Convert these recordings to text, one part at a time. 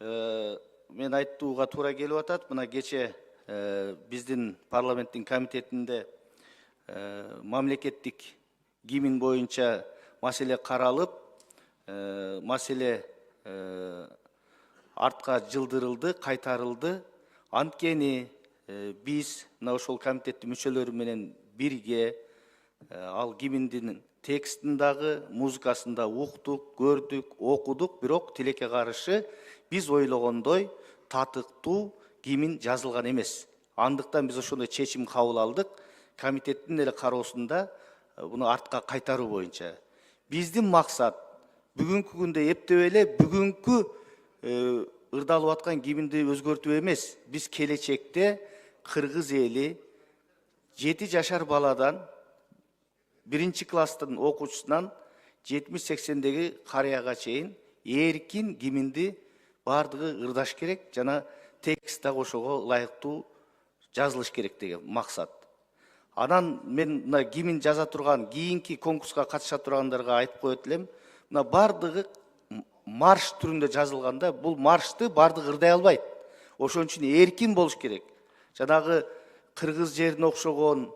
Мен айттууга туура келип атат. Мына кече биздин парламенттин комитетинде мамлекеттик гимн боюнча маселе каралып, маселе артка жылдырылды, кайтарылды. Анткени биз мына ошол комитеттин мүчөлөрү менен бирге ал гимндин текстин дагы, музыкасын да уктук, көрдүк, окудук, бирок тилекке каршы биз ойлогондой татыктуу гимн жазылган эмес. Андыктан биз ошондой чечим кабыл алдык. Комитеттин эле кароосунда буну артка кайтаруу боюнча. Биздин максат бүгүнкү күндө эптеп эле бүгүнкү ырдалып аткан гимнди өзгөртүү эмес. Биз келечекте кыргыз эли 7 жашар баладан 1 класстын окуучусунан 70-80деги карыяга чейин эркин гимнди бардыгы ырдаш керек жана текст да ошого ылайыктуу жазылыш керек деген максат. Анан мен мына гимн жаза турган, кийинки конкурска катыша тургандарга айтып коет элем. Мына бардыгы марш түрүндө жазылганда, бул маршты бардыгы ырдай албайт. Ошон үчүн эркин болуш керек. Жанагы кыргыз жерине окшогон,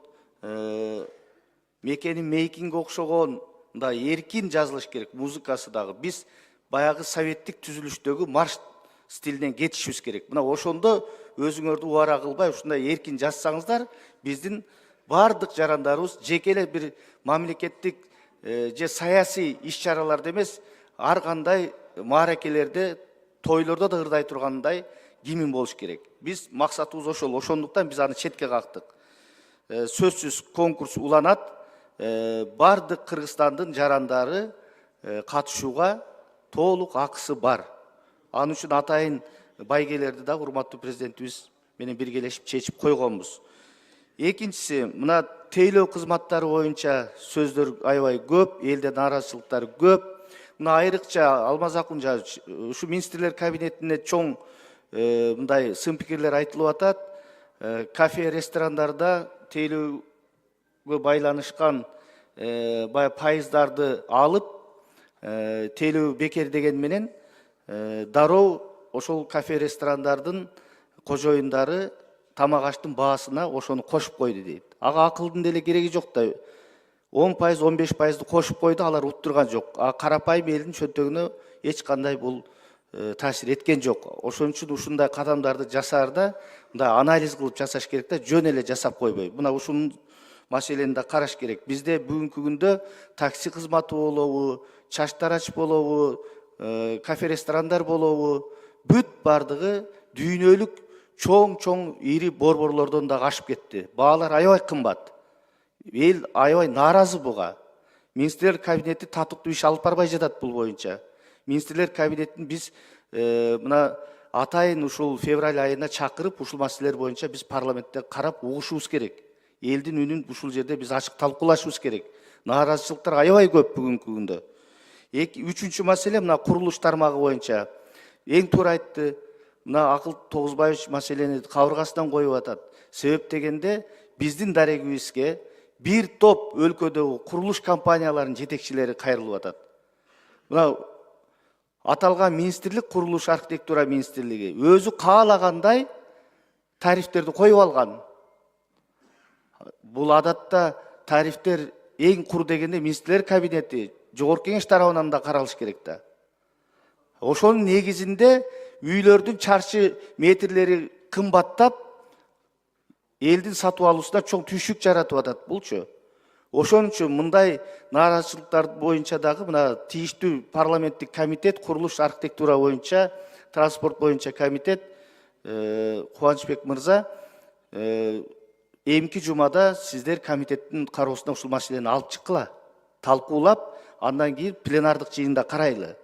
мекенин мейкинге окшогон мындай эркин жазылыш керек. Музыкасы дагы. Биз баягы советтик түзүлүштөгү марш стилинен кетишибиз керек. Мына ошондо өзүңөрдү убара кылбай ушундай эркин жазсаңыздар, биздин бардык жарандарыбыз жеке эле бир мамлекеттик же саясий иш-чараларда эмес, ар кандай мааракелерде, тойлордо да ырдай тургандай гимн болуш керек. Биз максатыбыз ошол. Ошондуктан биз аны четке кактык. Сөзсүз конкурс уланат. Бардык Кыргызстандын жарандары катышууга толук акысы бар. Анын үчүн атайын байгелерди да урматтуу президентибиз менен биргелешип чечип койгонбуз. Экинчиси, мына тейлөө кызматтары боюнча сөздөр аябай көп, элде нааразычылыктар көп. Мына айрыкча Алмаз Акунжанович, ушу министрлер кабинетине чоң мындай сын пикирлер айтылып атат. Кафе, ресторандарда тейлөөгө байланышкан бая пайыздарды алып, тейлөө бекер деген менен дароо ошол кафе, ресторандардын кожоюндары тамак аштын баасына ошону кошуп койду дейт. Ага акылдын деле кереги жок да. 10%, 15%ды кошуп койду, алар уттурган жок. А карапайым элдин чөнтөгүнө эч кандай бул таасир эткен жок. Ошон үчүн ушундай кадамдарды жасаарда мындай анализ кылып жасаш керек да, жөн эле жасап койбой. Мына ушул маселени да караш керек. Бизде бүгүнкү күндө такси кызматы болобу, чач тарач болобу, кафе, ресторандар болобу, бүт бардыгы дүйнөлүк чоң ири борборлордон да ашып кетти. Баалар аябай кымбат. Эл аябай нааразы буга. Министрлер кабинети татыктуу иш алып барбай жатат бул боюнча. Министрлер кабинетин биз мына атайын ушул февраль айына чакырып, ушул маселелер боюнча биз парламентте карап угушубуз керек. Элдин үнүн ушул жерде биз ачык талкуулашыбыз керек. Нааразычылыктар аябай көп бүгүнкү күндө. Үчүнчү маселе мына курулуш тармагы боюнча. Эң туура айтты. Мына Акыл Тогузбаевич маселени кабыргасынан коюп атат. Себеп дегенде биздин дарегибизге бир топ өлкөдөгү курулуш компанияларынын жетекчилери кайрылып атат. Мына аталган министрлик, курулуш архитектура министрлиги өзү каалагандай тарифтерди коюп алган. Бул адатта тарифтер эң кур дегенде министрлер кабинети, жогорку кеңеш тарабынан да каралыш керек да. Ошонун негизинде үйлөрдүн чарчы метрлери кымбаттап, элдин сатып алуусуна чоң түйшүк жаратып атат булчу. Ошон үчүн мындай нааразычылыктар боюнча дагы мына тийиштүү парламенттик комитет, курулуш архитектура боюнча, транспорт боюнча комитет Кубанычбек мырза эмки жумада сиздер комитеттин кароосуна ушул маселени алып чыккыла, талкуулап, андан кийин пленардык жыйында карайлы.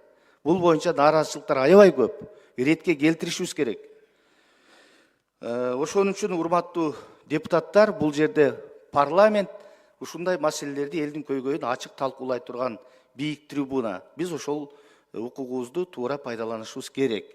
Бул боюнча нааразычылыктар аябай көп. Ретке келтиришибиз керек. Ошон үчүн урматтуу депутаттар, бул жерде парламент ушундай маселелерди элдин көйгөйүн ачык талкуулай турган бийик трибуна. Биз ошол укугубузду туура пайдаланышыбыз керек.